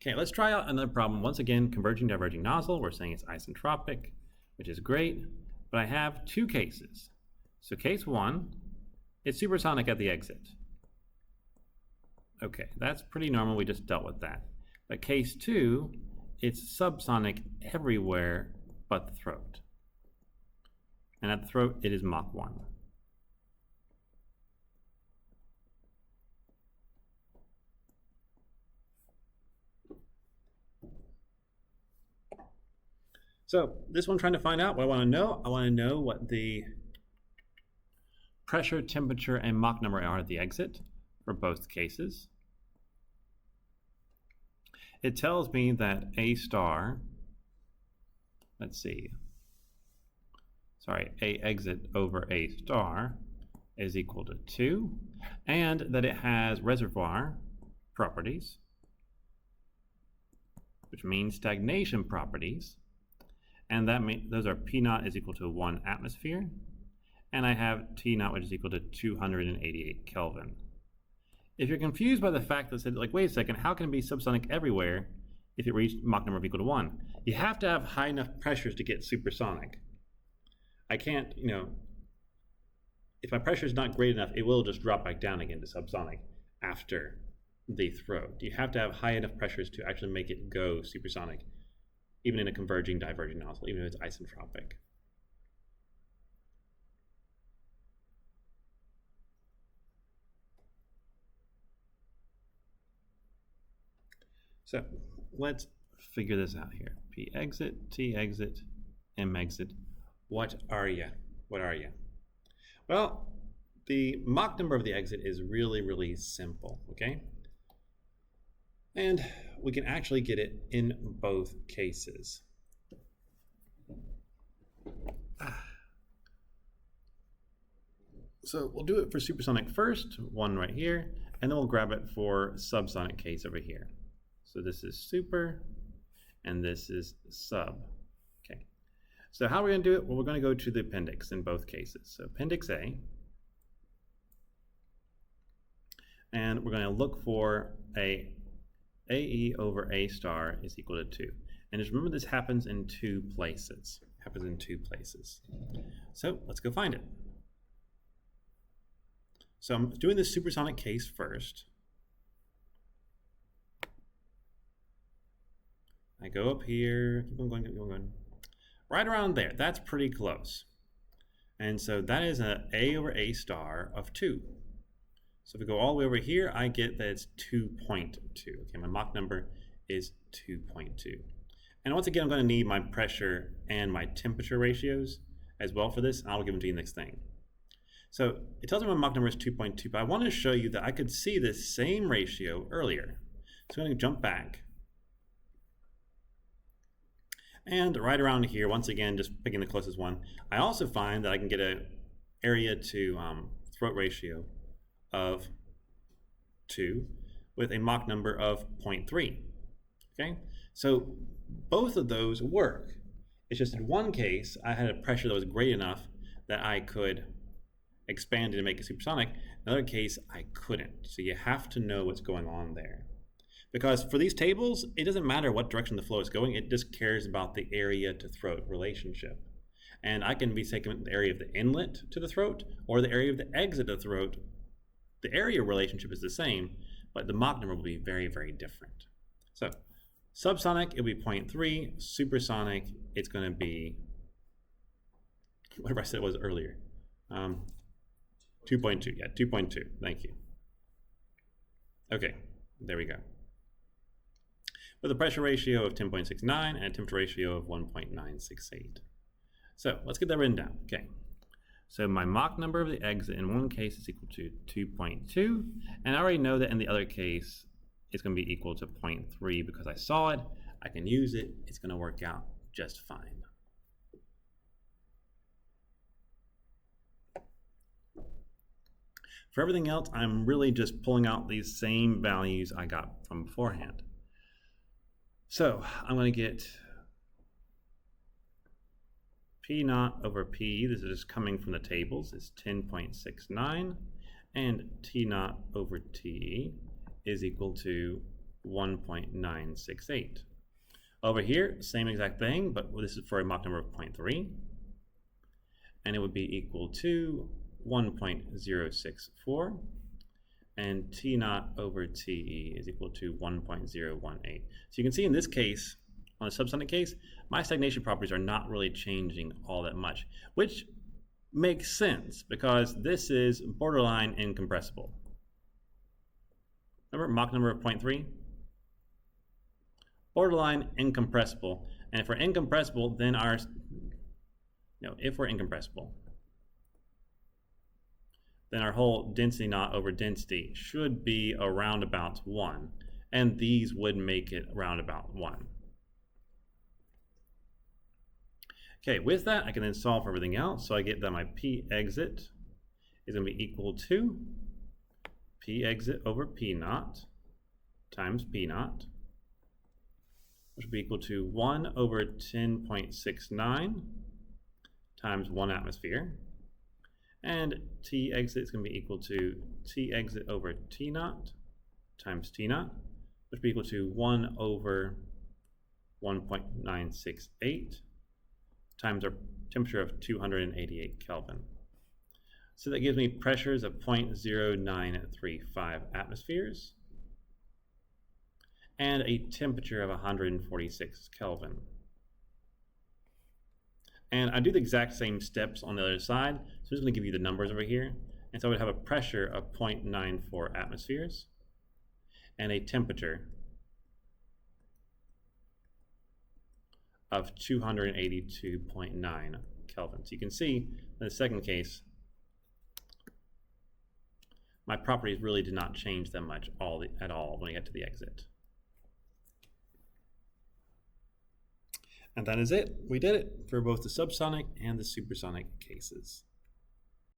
Okay, let's try out another problem. Once again, converging diverging nozzle. We're saying it's isentropic, which is great, but I have two cases. So case one, it's supersonic at the exit. Okay, that's pretty normal. We just dealt with that. But case two, it's subsonic everywhere but the throat. And at the throat, it is Mach 1. So this one, trying to find out what I want to know. I want to know what the pressure, temperature, and Mach number are at the exit for both cases. It tells me that A star, let's see, sorry, A exit over A star is equal to 2, and that it has reservoir properties, which means stagnation properties. And that means those are P naught is equal to 1 atmosphere, and I have T naught, which is equal to 288 Kelvin. If you're confused by the fact that said, like, wait a second, how can it be subsonic everywhere if it reached Mach number of equal to 1? You have to have high enough pressures to get supersonic. I can't, if my pressure is not great enough, it will just drop back down again to subsonic after the throat. You have to have high enough pressures to actually make it go supersonic, even in a converging diverging nozzle, even if it's isentropic. So let's figure this out here. P exit, T exit, M exit. What are you? What are you? Well, the Mach number of the exit is really, really simple, okay? And we can actually get it in both cases. So we'll do it for supersonic first, one right here, and then we'll grab it for subsonic case over here. So this is super, and this is sub. Okay. So how are we going to do it? Well, we're going to go to the appendix in both cases. So appendix A, and we're going to look for AE over A star is equal to 2. And just remember, this happens in two places. So let's go find it. So I'm doing the supersonic case first. I go up here, keep on going. Right around there, that's pretty close. And so that is an A over A star of 2. So if we go all the way over here, I get that it's 2.2. Okay, my Mach number is 2.2. And once again, I'm going to need my pressure and my temperature ratios as well for this, and I'll give them to you next thing. So it tells me my Mach number is 2.2, but I want to show you that I could see this same ratio earlier. So I'm going to jump back. And right around here, once again, just picking the closest one, I also find that I can get an area to throat ratio of 2 with a Mach number of 0.3. Okay, so both of those work. It's just in one case, I had a pressure that was great enough that I could expand it and make it supersonic. In another case, I couldn't. So you have to know what's going on there. Because for these tables, it doesn't matter what direction the flow is going, it just cares about the area to throat relationship. And I can be taking the area of the inlet to the throat or the area of the exit of the throat. The area relationship is the same, but the Mach number will be very, very different. So subsonic, it'll be 0.3. Supersonic, it's going to be, whatever I said it was earlier. 2.2, yeah, 2.2, thank you. Okay, there we go. With a pressure ratio of 10.69 and a temperature ratio of 1.968. So let's get that written down. Okay. So my Mach number of the exit in one case is equal to 2.2, and I already know that in the other case it's going to be equal to 0.3 because I saw it, I can use it, it's going to work out just fine. For everything else, I'm really just pulling out these same values I got from beforehand. So I'm going to get P naught over P, this is just coming from the tables, is 10.69, and T naught over T is equal to 1.968. Over here, same exact thing, but this is for a Mach number of 0.3, and it would be equal to 1.064, and T naught over TE is equal to 1.018. So you can see in this case, on the subsonic case, my stagnation properties are not really changing all that much, which makes sense because this is borderline incompressible. Remember Mach number of 0.3? Borderline incompressible. And if we're incompressible, then if we're incompressible, then our whole density naught over density should be around about 1. And these would make it around about 1. Okay, with that, I can then solve for everything else. So I get that my P exit is going to be equal to P exit over P naught times P naught, which will be equal to 1 over 10.69 times 1 atmosphere. And T exit is going to be equal to T exit over T naught times T naught, which will be equal to 1 over 1.968 times our temperature of 288 Kelvin. So that gives me pressures of 0.0935 atmospheres and a temperature of 146 Kelvin. And I do the exact same steps on the other side, so I'm just going to give you the numbers over here. And so I would have a pressure of 0.94 atmospheres and a temperature of 282.9 Kelvin. So you can see in the second case, my properties really did not change that much at all when I get to the exit. And that is it. We did it for both the subsonic and the supersonic cases.